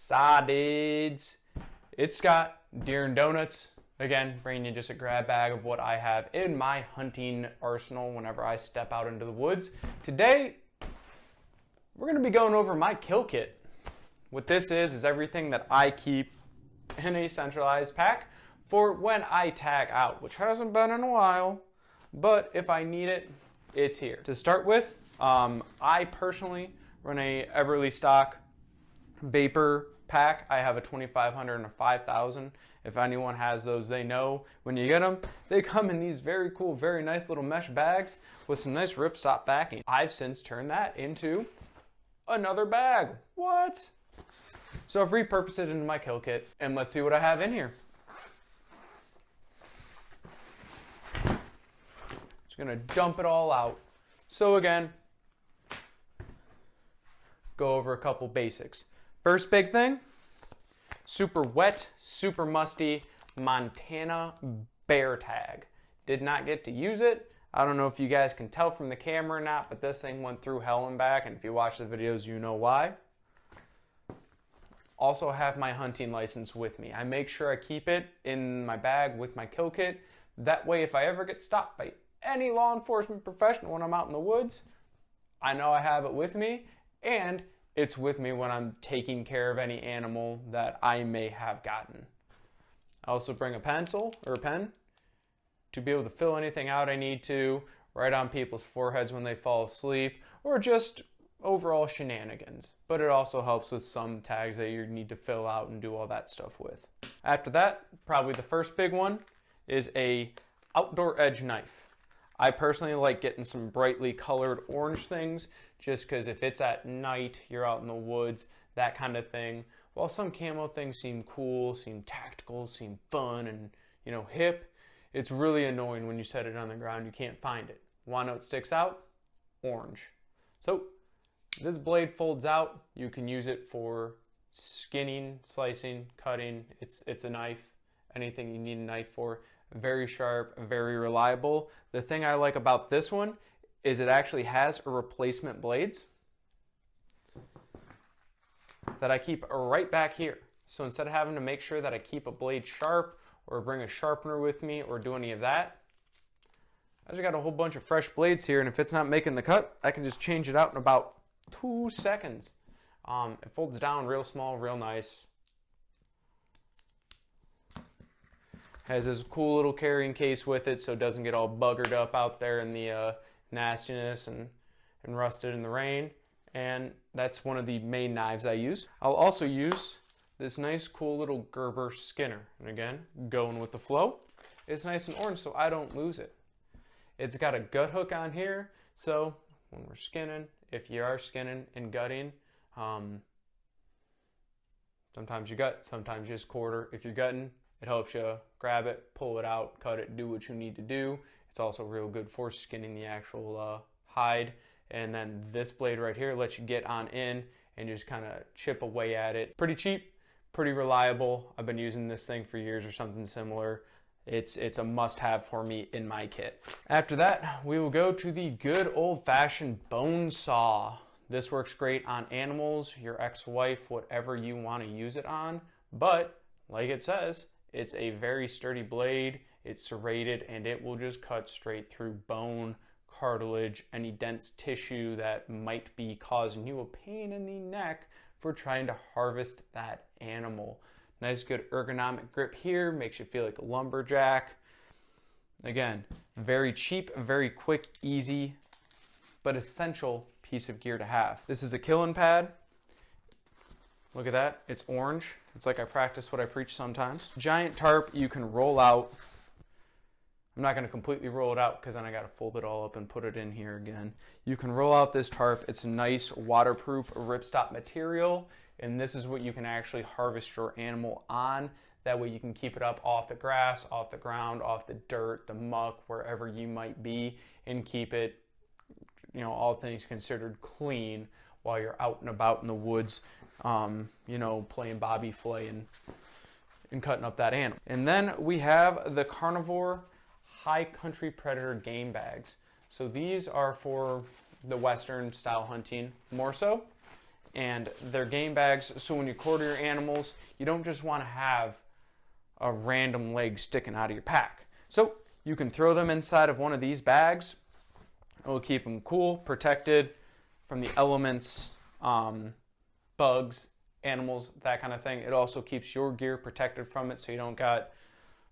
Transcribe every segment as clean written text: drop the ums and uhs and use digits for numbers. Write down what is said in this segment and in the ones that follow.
Sides. It's Scott, Deer and Donuts. Again, bringing you just a grab bag of what I have in my hunting arsenal whenever I step out into the woods. Today, we're going to be going over my kill kit. What this is everything that I keep in a centralized pack for when I tag out, which hasn't been in a while, but if I need it, it's here. To start with, I personally run a Everly stock vapor pack. I have a 2500 and a 5000. If anyone has those, they know when you get them, they come in these very cool, very nice little mesh bags with some nice ripstop backing. I've since turned that into another bag. What? So I've repurposed it into my kill kit, and let's see what I have in here. Just gonna dump it all out. So again, go over a couple basics. First big thing, super wet, super musty Montana bear tag. Did not get to use it. I don't know if you guys can tell from the camera or not, but this thing went through hell and back, and if you watch the videos, you know why. Also have my hunting license with me. I make sure I keep it in my bag with my kill kit. That way, if I ever get stopped by any law enforcement professional when I'm out in the woods, I know I have it with me, and it's with me when I'm taking care of any animal that I may have gotten. I also bring a pencil or a pen to be able to fill anything out I need to, write on people's foreheads when they fall asleep, or just overall shenanigans. But it also helps with some tags that you need to fill out and do all that stuff with. After that, probably the first big one is a outdoor edge knife. I personally like getting some brightly colored orange things just because if it's at night, you're out in the woods, that kind of thing. While some camo things seem cool, seem tactical, seem fun and, hip, it's really annoying when you set it on the ground, you can't find it. Want to know what sticks out? Orange. So this blade folds out. You can use it for skinning, slicing, cutting. It's a knife, anything you need a knife for. Very sharp, very reliable. The thing I like about this one is it actually has a replacement blades that I keep right back here. So instead of having to make sure that I keep a blade sharp or bring a sharpener with me or do any of that, I just got a whole bunch of fresh blades here, and if it's not making the cut, I can just change it out in about 2 seconds. It folds down real small, real nice. Has this cool little carrying case with it so it doesn't get all buggered up out there in the nastiness and rusted in the rain. And that's one of the main knives I use. I'll also use this nice cool little Gerber Skinner. And again, going with the flow. It's nice and orange so I don't lose it. It's got a gut hook on here, so when we're skinning, if you are skinning and gutting, sometimes you gut, sometimes you just quarter. If you're gutting, it helps you grab it, pull it out, cut it, do what you need to do. It's also real good for skinning the actual hide. And then this blade right here lets you get on in and just kind of chip away at it. Pretty cheap, pretty reliable. I've been using this thing for years or something similar. It's a must-have for me in my kit. After that, we will go to the good old-fashioned bone saw. This works great on animals, your ex-wife, whatever you want to use it on. But like it says, it's a very sturdy blade, it's serrated, and it will just cut straight through bone, cartilage, any dense tissue that might be causing you a pain in the neck for trying to harvest that animal. Nice good ergonomic grip here, makes you feel like a lumberjack. Again, very cheap, very quick, easy, but essential piece of gear to have. This is a killing pad. Look at that, it's orange. It's like I practice what I preach sometimes. Giant tarp you can roll out. I'm not gonna completely roll it out because then I gotta fold it all up and put it in here again. You can roll out this tarp. It's a nice waterproof ripstop material, and this is what you can actually harvest your animal on. That way you can keep it up off the grass, off the ground, off the dirt, the muck, wherever you might be, and keep it, all things considered, clean while you're out and about in the woods, playing bobby flay and cutting up that animal. And then we have the Carnivore High Country Predator game bags. So these are for the Western style hunting more so. and they're game bags. So when you quarter your animals, you don't just want to have a random leg sticking out of your pack. So you can throw them inside of one of these bags. It will keep them cool, protected from the elements, bugs, animals, that kind of thing. It also keeps your gear protected from it, so you don't got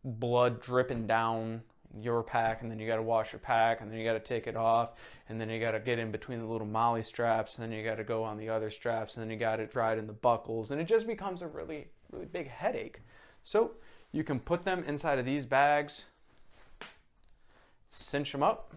blood dripping down your pack, and then you got to wash your pack, and then you got to take it off, and then you got to get in between the little molly straps, and then you got to go on the other straps, and then you got to dry it in the buckles, and it just becomes a really, really big headache. So you can put them inside of these bags, cinch them up,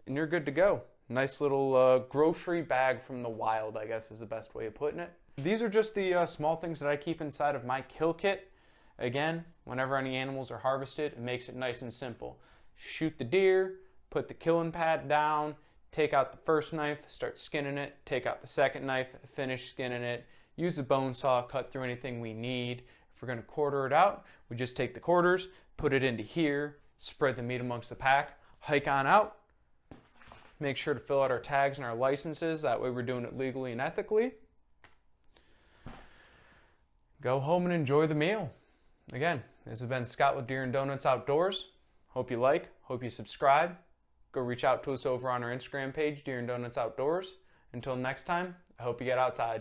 and you're good to go. Nice little grocery bag from the wild, I guess is the best way of putting it. These are just the small things that I keep inside of my kill kit. Again, whenever any animals are harvested, it makes it nice and simple. Shoot the deer, put the killing pad down, take out the first knife, start skinning it, take out the second knife, finish skinning it, use the bone saw, cut through anything we need. If we're going to quarter it out, we just take the quarters, put it into here, spread the meat amongst the pack, hike on out. Make sure to fill out our tags and our licenses. That way we're doing it legally and ethically. Go home and enjoy the meal. Again, this has been Scott with Deer and Donuts Outdoors. Hope you like, hope you subscribe. Go reach out to us over on our Instagram page, Deer and Donuts Outdoors. Until next time, I hope you get outside.